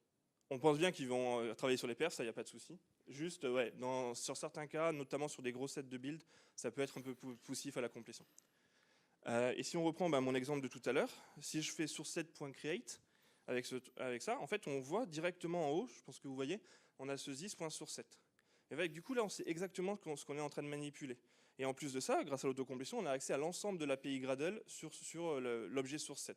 B: on pense bien qu'ils vont travailler sur les perfs, ça, il n'y a pas de souci. Juste, ouais, sur certains cas, notamment sur des gros sets de build, ça peut être un peu poussif à la complétion. Et si on reprend mon exemple de tout à l'heure, si je fais sourceset.create avec ça, en fait, on voit directement en haut, je pense que vous voyez, on a ce this.sourceset. Et avec, du coup, là, on sait exactement ce qu'on est en train de manipuler. Et en plus de ça, grâce à l'autocomplétion, on a accès à l'ensemble de l'API Gradle sur l'objet sourceset.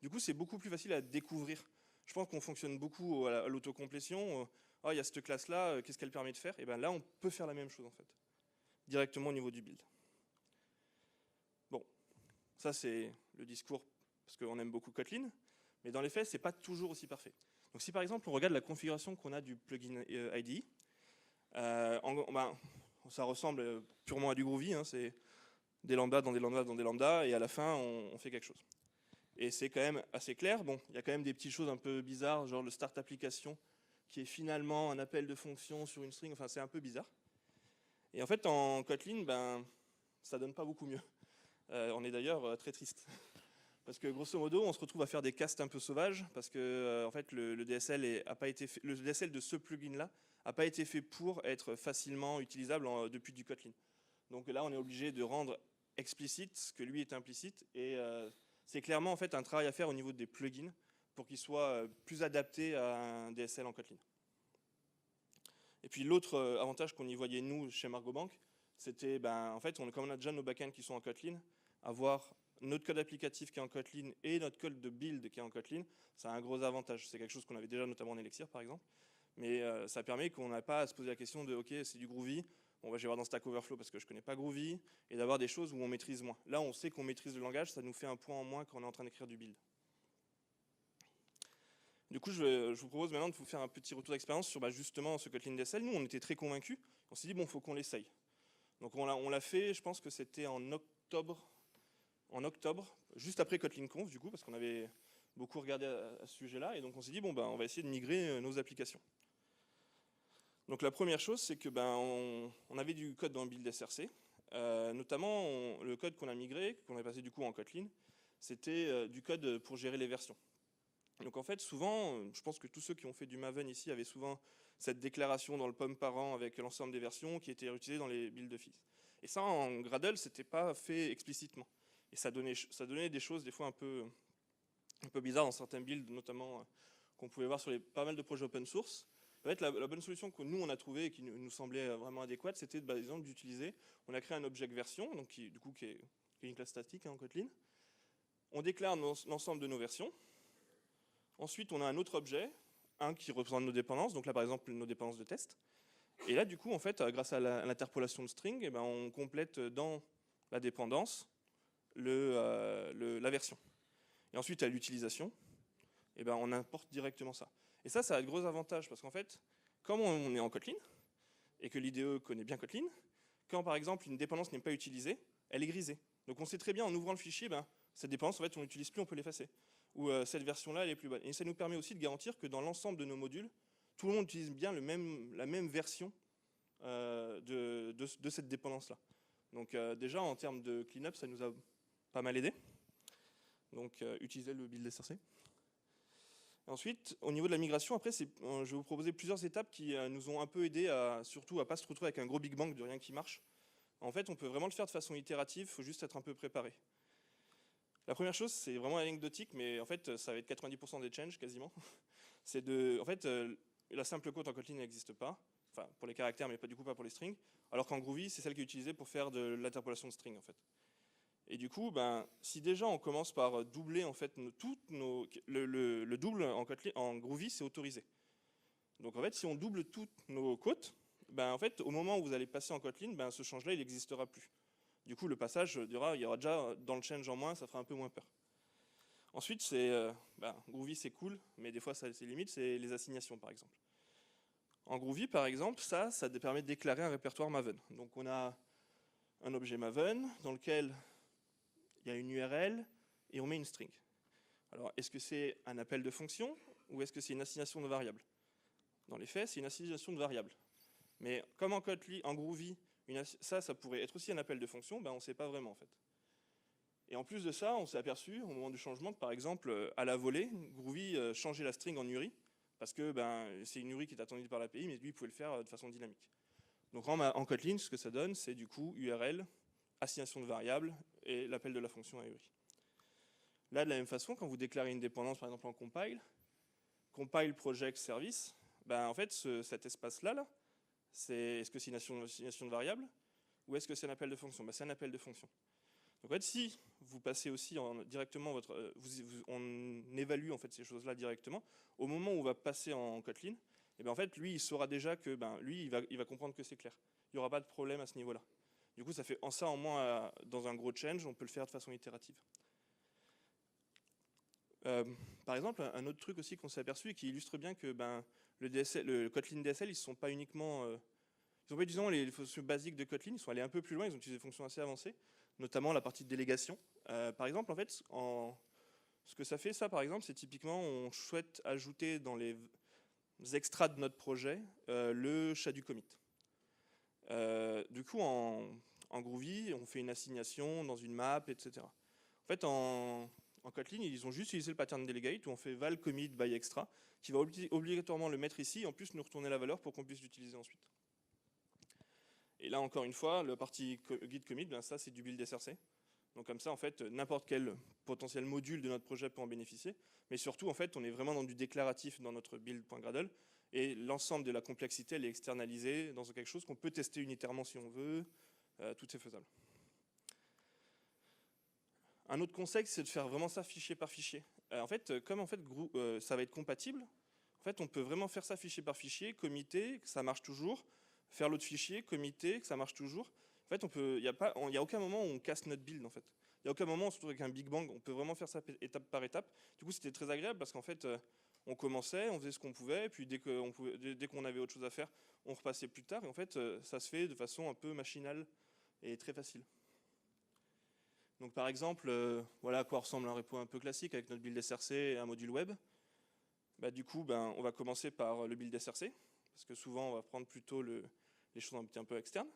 B: Du coup, c'est beaucoup plus facile à découvrir. Je pense qu'on fonctionne beaucoup à l'autocomplétion. Oh, il y a cette classe-là, qu'est-ce qu'elle permet de faire? Et bien là, on peut faire la même chose, en fait, directement au niveau du build. Bon, ça, c'est le discours, parce qu'on aime beaucoup Kotlin. Mais dans les faits, ce n'est pas toujours aussi parfait. Donc si, par exemple, on regarde la configuration qu'on a du plugin IDE, ça ressemble purement à du Groovy, hein, c'est des lambdas dans des lambdas dans des lambdas, et à la fin, on fait quelque chose. Et c'est quand même assez clair. Bon, il y a quand même des petites choses un peu bizarres, genre le start application, qui est finalement un appel de fonction sur une string, enfin c'est un peu bizarre. Et en fait, en Kotlin, ça donne pas beaucoup mieux. On est d'ailleurs très triste. Parce que grosso modo, on se retrouve à faire des castes un peu sauvages, parce que en fait, le DSL a pas été fait, le DSL de ce plugin-là n'a pas été fait pour être facilement utilisable depuis du Kotlin. Donc là, on est obligé de rendre explicite ce que lui est implicite, et c'est clairement en fait un travail à faire au niveau des plugins pour qu'ils soient plus adaptés à un DSL en Kotlin. Et puis l'autre avantage qu'on y voyait nous chez MargoBank, c'était en fait, comme on a déjà nos backends qui sont en Kotlin, avoir notre code applicatif qui est en Kotlin et notre code de build qui est en Kotlin, ça a un gros avantage. C'est quelque chose qu'on avait déjà notamment en Elixir par exemple, mais ça permet qu'on n'a pas à se poser la question de ok, c'est du Groovy, bon, je vais voir dans Stack Overflow parce que je ne connais pas Groovy, et d'avoir des choses où on maîtrise moins. Là, on sait qu'on maîtrise le langage, ça nous fait un point en moins quand on est en train d'écrire du build. Du coup, je vous propose maintenant de vous faire un petit retour d'expérience sur justement ce Kotlin DSL. Nous, on était très convaincus. On s'est dit, bon, il faut qu'on l'essaye. Donc on l'a fait, je pense que c'était en octobre, juste après Kotlin Conf, du coup, parce qu'on avait beaucoup regardé à ce sujet-là. Et donc on s'est dit, bon, on va essayer de migrer nos applications. Donc la première chose, c'est que on avait du code dans le build SRC. Notamment, le code qu'on a migré, qu'on a passé du coup en Kotlin, c'était du code pour gérer les versions. Donc en fait, souvent, je pense que tous ceux qui ont fait du Maven ici avaient souvent cette déclaration dans le POM parent avec l'ensemble des versions qui étaient utilisées dans les builds de fils. Et ça, en Gradle, c'était pas fait explicitement. Et ça donnait des choses des fois un peu bizarres dans certains builds, notamment qu'on pouvait voir sur pas mal de projets open source. En fait, la bonne solution que nous, on a trouvée et qui nous semblait vraiment adéquate, c'était par exemple d'utiliser, on a créé un object version, donc qui est une classe statique en Kotlin. On déclare l'ensemble de nos versions. Ensuite, on a un autre objet, un qui représente nos dépendances, donc là par exemple nos dépendances de test. Et là du coup, en fait, grâce à l'interpolation de string, on complète dans la dépendance la version. Et ensuite à l'utilisation, on importe directement ça. Et ça a de gros avantages parce qu'en fait, comme on est en Kotlin, et que l'IDE connaît bien Kotlin, quand par exemple une dépendance n'est pas utilisée, elle est grisée. Donc on sait très bien en ouvrant le fichier, cette dépendance en fait on l'utilise plus, on peut l'effacer. Ou cette version-là, elle est plus bonne. Et ça nous permet aussi de garantir que dans l'ensemble de nos modules, tout le monde utilise bien la même version de cette dépendance-là. Donc déjà, en termes de clean-up, ça nous a pas mal aidé. Donc utiliser le build SRC. Ensuite, au niveau de la migration, après, je vais vous proposer plusieurs étapes qui nous ont un peu aidé surtout à ne pas se retrouver avec un gros Big Bang de rien qui marche. En fait, on peut vraiment le faire de façon itérative, il faut juste être un peu préparé. La première chose, c'est vraiment anecdotique, mais en fait, ça va être 90% des changes quasiment. C'est en fait, la simple quote en Kotlin n'existe pas, enfin pour les caractères, mais du coup pas pour les strings, alors qu'en Groovy, c'est celle qui est utilisée pour faire de l'interpolation de strings en fait. Et du coup, si déjà on commence par doubler en fait le double en Kotlin, en Groovy, c'est autorisé. Donc en fait, si on double toutes nos quotes, en fait, au moment où vous allez passer en Kotlin, ce change-là, il n'existera plus. Du coup, le passage, il y aura déjà dans le change en moins, ça fera un peu moins peur. Ensuite, Groovy, c'est cool, mais des fois, ça a ses limites, c'est les assignations, par exemple. En Groovy, par exemple, ça permet de déclarer un répertoire Maven. Donc, on a un objet Maven dans lequel il y a une URL et on met une string. Alors, est-ce que c'est un appel de fonction ou est-ce que c'est une assignation de variable? Dans les faits, c'est une assignation de variable. Mais comme en Kotlin, en Groovy, ça pourrait être aussi un appel de fonction, on ne sait pas vraiment en fait. Et en plus de ça, on s'est aperçu au moment du changement que par exemple, à la volée, Groovy changeait la string en URI, parce que c'est une URI qui est attendue par l'API, mais lui il pouvait le faire de façon dynamique. Donc en Kotlin, ce que ça donne, c'est du coup URL, assignation de variables et l'appel de la fonction à URI. Là, de la même façon, quand vous déclarez une dépendance, par exemple en compile project service, en fait, cet espace-là, est-ce que c'est une assignation de variable ou est-ce que c'est un appel de fonction? C'est un appel de fonction. Donc en fait, si vous passez aussi directement on évalue en fait ces choses-là directement, au moment où on va passer en Kotlin, et en fait, lui, il saura déjà que, lui, il va comprendre que c'est clair. Il n'y aura pas de problème à ce niveau-là. Du coup, ça fait en moins, dans un gros change, on peut le faire de façon itérative. Par exemple, un autre truc aussi qu'on s'est aperçu et qui illustre bien que le Kotlin DSL, ils ne sont pas uniquement... ils ont pas utilisé les fonctions basiques de Kotlin, ils sont allés un peu plus loin, ils ont utilisé des fonctions assez avancées, notamment la partie de délégation. Par exemple, en fait, ce que ça fait, ça, par exemple, c'est typiquement, on souhaite ajouter dans les extras de notre projet le chat du commit. Du coup, en Groovy, on fait une assignation dans une map, etc. En fait, en Kotlin, ils ont juste utilisé le pattern delegate où on fait val commit by extra, qui va obligatoirement le mettre ici, et en plus nous retourner la valeur pour qu'on puisse l'utiliser ensuite. Et là, encore une fois, la partie git commit, ça c'est du build SRC. Donc comme ça, en fait, n'importe quel potentiel module de notre projet peut en bénéficier. Mais surtout, en fait, on est vraiment dans du déclaratif dans notre build.gradle. Et l'ensemble de la complexité, elle est externalisée dans quelque chose qu'on peut tester unitairement si on veut. Tout est faisable. Un autre conseil, c'est de faire vraiment ça fichier par fichier. En fait, comme en fait, ça va être compatible, en fait, on peut vraiment faire ça fichier par fichier, committer, que ça marche toujours, faire l'autre fichier, committer, que ça marche toujours. En fait, il n'y a aucun moment où on casse notre build, en fait. Il n'y a aucun moment, surtout avec un Big Bang, on peut vraiment faire ça étape par étape. Du coup, c'était très agréable parce qu'en fait, on commençait, on faisait ce qu'on pouvait, et puis dès qu'on avait autre chose à faire, on repassait plus tard. Et en fait, ça se fait de façon un peu machinale et très facile. Donc par exemple, voilà à quoi ressemble un repo un peu classique avec notre build SRC et un module web. Du coup, on va commencer par le build SRC, parce que souvent on va prendre plutôt les choses un peu externes.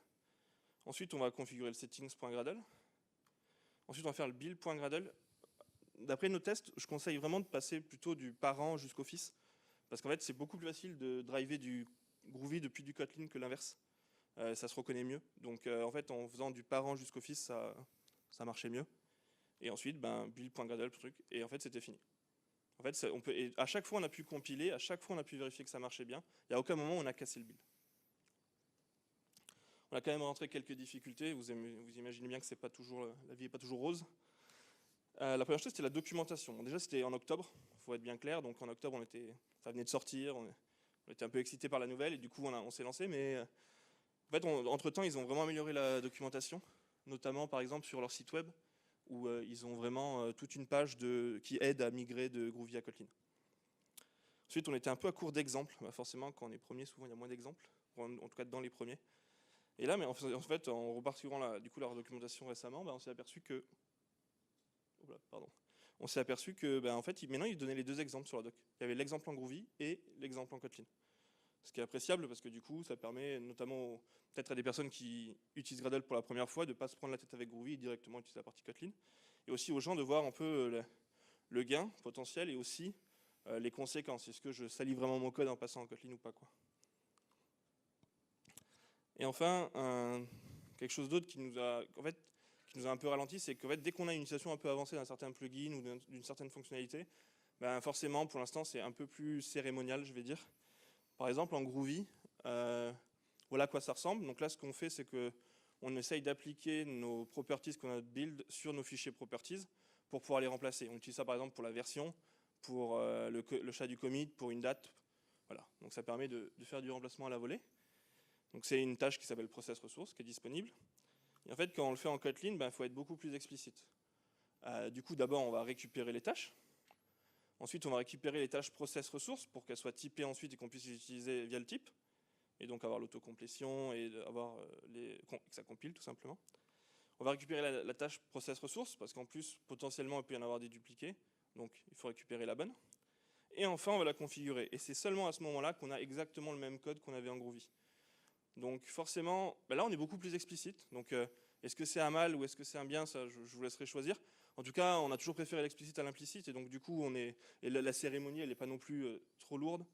B: Ensuite, on va configurer le settings.gradle. Ensuite, on va faire le build.gradle. D'après nos tests, je conseille vraiment de passer plutôt du parent jusqu'au fils, parce qu'en fait, c'est beaucoup plus facile de driver du Groovy depuis du Kotlin que l'inverse. Ça se reconnaît mieux. Donc en fait, en faisant du parent jusqu'au fils, ça marchait mieux. Et ensuite, build.gradle, truc, et en fait, c'était fini. En fait, à chaque fois, on a pu compiler, à chaque fois, on a pu vérifier que ça marchait bien. Il n'y a aucun moment où on a cassé le build. On a quand même rentré quelques difficultés. Vous imaginez bien que la vie n'est pas toujours rose. La première chose, c'était la documentation. Bon, déjà, c'était en octobre, il faut être bien clair. Donc en octobre, ça venait de sortir, on était un peu excités par la nouvelle, et du coup, on s'est lancé. Mais en fait, entre-temps, ils ont vraiment amélioré la documentation, notamment, par exemple, sur leur site web, où ils ont vraiment toute une page qui aide à migrer de Groovy à Kotlin. Ensuite, on était un peu à court d'exemples. Forcément, quand on est premier, souvent, il y a moins d'exemples, en tout cas dans les premiers. Et là, mais en fait, en reparcourant leur documentation récemment, on s'est aperçu que... On s'est aperçu que en fait, maintenant, ils donnaient les deux exemples sur la doc. Il y avait l'exemple en Groovy et l'exemple en Kotlin. Ce qui est appréciable parce que du coup, ça permet notamment peut-être à des personnes qui utilisent Gradle pour la première fois de ne pas se prendre la tête avec Groovy et directement utiliser la partie Kotlin. Et aussi aux gens de voir un peu le gain potentiel et aussi les conséquences. Est-ce que je salis vraiment mon code en passant en Kotlin ou pas, quoi. Et enfin, quelque chose d'autre qui nous a un peu ralenti, c'est qu'en fait, dès qu'on a une utilisation un peu avancée d'un certain plugin ou d'une certaine fonctionnalité, forcément, pour l'instant, c'est un peu plus cérémonial, je vais dire. Par exemple, en Groovy, voilà à quoi ça ressemble. Donc là, ce qu'on fait, c'est qu'on essaye d'appliquer nos properties qu'on a build sur nos fichiers properties pour pouvoir les remplacer. On utilise ça, par exemple, pour la version, pour le chat du commit, pour une date. Voilà. Donc ça permet de faire du remplacement à la volée. Donc c'est une tâche qui s'appelle process resource, qui est disponible. Et en fait, quand on le fait en Kotlin, il faut être beaucoup plus explicite. Du coup, d'abord, on va récupérer les tâches. Ensuite, on va récupérer les tâches process ressources pour qu'elles soient typées ensuite et qu'on puisse les utiliser via le type. Et donc avoir l'autocomplétion et avoir que ça compile tout simplement. On va récupérer la tâche process ressources parce qu'en plus, potentiellement, il peut y en avoir des dupliqués. Donc, il faut récupérer la bonne. Et enfin, on va la configurer. Et c'est seulement à ce moment-là qu'on a exactement le même code qu'on avait en Groovy. Donc forcément, là on est beaucoup plus explicite. Donc est-ce que c'est un mal ou est-ce que c'est un bien, ça je vous laisserai choisir. En tout cas, on a toujours préféré l'explicite à l'implicite, et donc du coup, la cérémonie, elle n'est pas non plus trop lourde.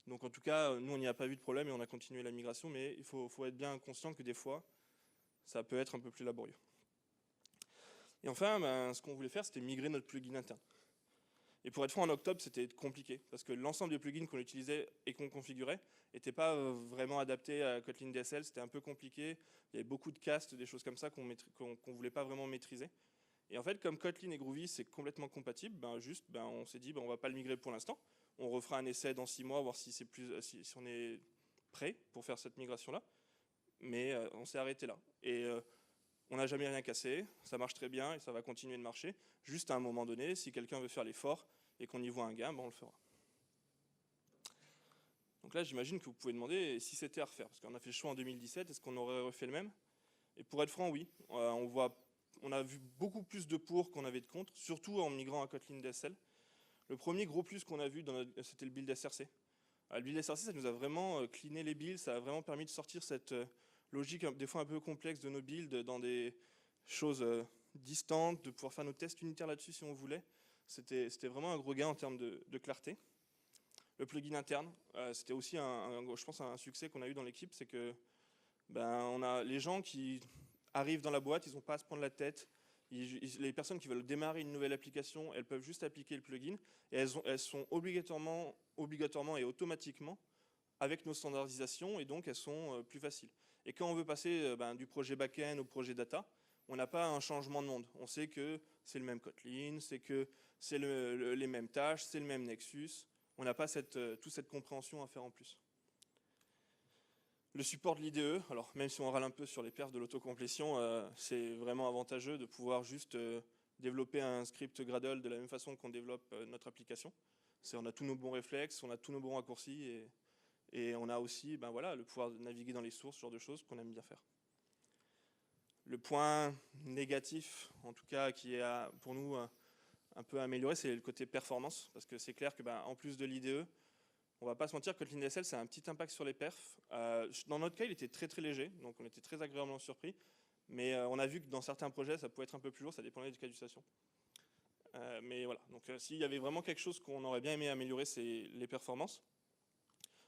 B: Donc en tout cas, nous, on n'y a pas vu de problème et on a continué la migration, mais il faut être bien conscient que des fois, ça peut être un peu plus laborieux. Et enfin, ce qu'on voulait faire, c'était migrer notre plugin interne. Et pour être franc, en octobre, c'était compliqué, parce que l'ensemble des plugins qu'on utilisait et qu'on configurait n'était pas vraiment adapté à Kotlin DSL, c'était un peu compliqué, il y avait beaucoup de castes, des choses comme ça qu'on ne voulait pas vraiment maîtriser. Et en fait, comme Kotlin et Groovy, c'est complètement compatible, on s'est dit, on ne va pas le migrer pour l'instant, on refera un essai dans 6 mois, voir si on est prêt pour faire cette migration-là, mais on s'est arrêté là. Et on n'a jamais rien cassé, ça marche très bien et ça va continuer de marcher. Juste à un moment donné, si quelqu'un veut faire l'effort et qu'on y voit un gain, on le fera. Donc là, j'imagine que vous pouvez demander si c'était à refaire, parce qu'on a fait le choix en 2017, est-ce qu'on aurait refait le même? Et pour être franc, oui. On a vu beaucoup plus de pour qu'on avait de contre, surtout en migrant à Kotlin DSL. Le premier gros plus qu'on a vu, c'était le build SRC. Le build SRC, ça nous a vraiment cleané les builds, ça a vraiment permis de sortir cette logique des fois un peu complexe de nos builds dans des choses distantes, de pouvoir faire nos tests unitaires là-dessus si on voulait. C'était vraiment un gros gain en termes de clarté. Le plugin interne, c'était aussi je pense un succès qu'on a eu dans l'équipe, c'est que on a les gens qui arrivent dans la boîte, ils n'ont pas à se prendre la tête. Les personnes qui veulent démarrer une nouvelle application, elles peuvent juste appliquer le plugin et elles sont obligatoirement et automatiquement avec nos standardisations, et donc elles sont plus faciles. Et quand on veut passer du projet back-end au projet data, on n'a pas un changement de monde. On sait que c'est le même Kotlin, c'est que c'est les mêmes tâches, c'est le même Nexus. On n'a pas toute cette compréhension à faire en plus. Le support de l'IDE, alors même si on râle un peu sur les perfs de l'autocomplétion, c'est vraiment avantageux de pouvoir juste développer un script Gradle de la même façon qu'on développe notre application. On a tous nos bons réflexes, on a tous nos bons raccourcis, et on a aussi le pouvoir de naviguer dans les sources, ce genre de choses qu'on aime bien faire. Le point négatif, en tout cas, qui est pour nous un peu amélioré, c'est le côté performance, parce que c'est clair que en plus de l'IDE, on va pas se mentir que Kotlin DSL, ça a un petit impact sur les perfs. Dans notre cas, il était très très léger, donc on était très agréablement surpris. Mais on a vu que dans certains projets, ça pouvait être un peu plus lourd, ça dépendait du cas d'utilisation. Mais voilà, donc s'il y avait vraiment quelque chose qu'on aurait bien aimé améliorer, c'est les performances.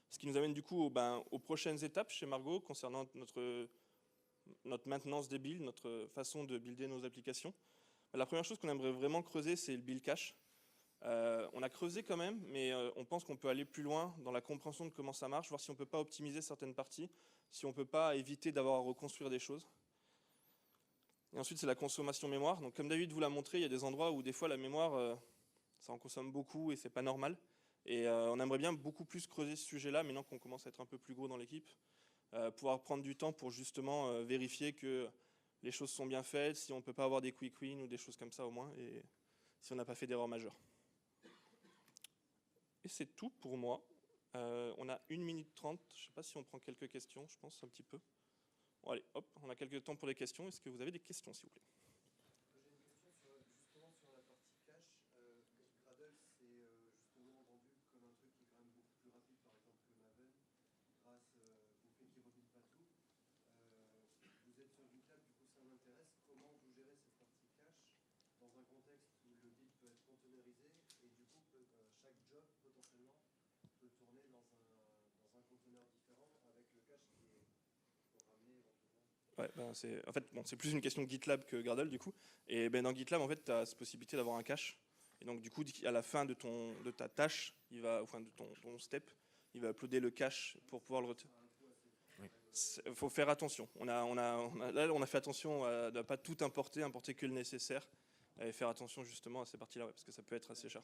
B: Ce qui nous amène du coup aux prochaines étapes chez Margot concernant notre maintenance des builds, notre façon de builder nos applications. La première chose qu'on aimerait vraiment creuser, c'est le build cache. On a creusé quand même, mais on pense qu'on peut aller plus loin dans la compréhension de comment ça marche, voir si on ne peut pas optimiser certaines parties, si on ne peut pas éviter d'avoir à reconstruire des choses. Et ensuite, c'est la consommation mémoire. Donc, comme David vous l'a montré, il y a des endroits où des fois la mémoire, ça en consomme beaucoup et c'est pas normal. Et on aimerait bien beaucoup plus creuser ce sujet-là, maintenant qu'on commence à être un peu plus gros dans l'équipe, pouvoir prendre du temps pour justement vérifier que les choses sont bien faites, si on ne peut pas avoir des quick wins ou des choses comme ça au moins, et si on n'a pas fait d'erreur majeure. Et c'est tout pour moi. On a 1 minute 30. Je ne sais pas si on prend quelques questions, je pense un petit peu. Bon, allez, hop, on a quelques temps pour les questions. Est-ce que vous avez des questions, s'il vous plaît?
C: J'ai une question justement sur la partie cache. Gradle, c'est justement vendu comme un truc qui est quand même beaucoup plus rapide, par exemple, que Maven, grâce au fait qu'il ne rebute pas tout. Vous êtes sur GitLab, du coup ça m'intéresse. Comment vous gérez cette partie cache dans un contexte où le build peut être containerisé et du coup chaque job potentiellement peut tourner dans un conteneur différent avec le cache qui est ramené éventuellement?
B: Ouais, en fait, c'est plus une question de GitLab que Gradle du coup. Et dans GitLab, en fait, tu as cette possibilité d'avoir un cache. Et donc du coup, à la fin de ta tâche, de ton step, il va uploader le cache pour pouvoir le retirer. Il faut faire attention. Là, on a fait attention à ne pas tout importer que le nécessaire, et faire attention justement à ces parties-là, parce que ça peut être assez cher.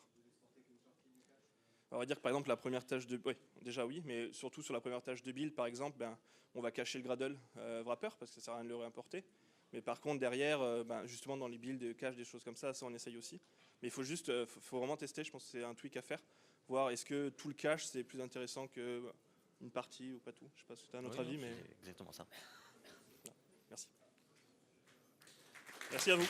B: On va dire que par exemple la première tâche de... Oui, déjà oui, mais surtout sur la première tâche de build, par exemple, on va cacher le Gradle wrapper, parce que ça ne sert à rien de le réimporter. Mais par contre, derrière, justement dans les builds de cache, des choses comme ça on essaye aussi. Mais il faut faut vraiment tester, je pense que c'est un tweak à faire, voir est-ce que tout le cache, c'est plus intéressant qu'une partie ou pas tout. Je ne sais pas si tu as un autre avis, mais...
A: C'est exactement ça.
B: Merci. Merci à vous.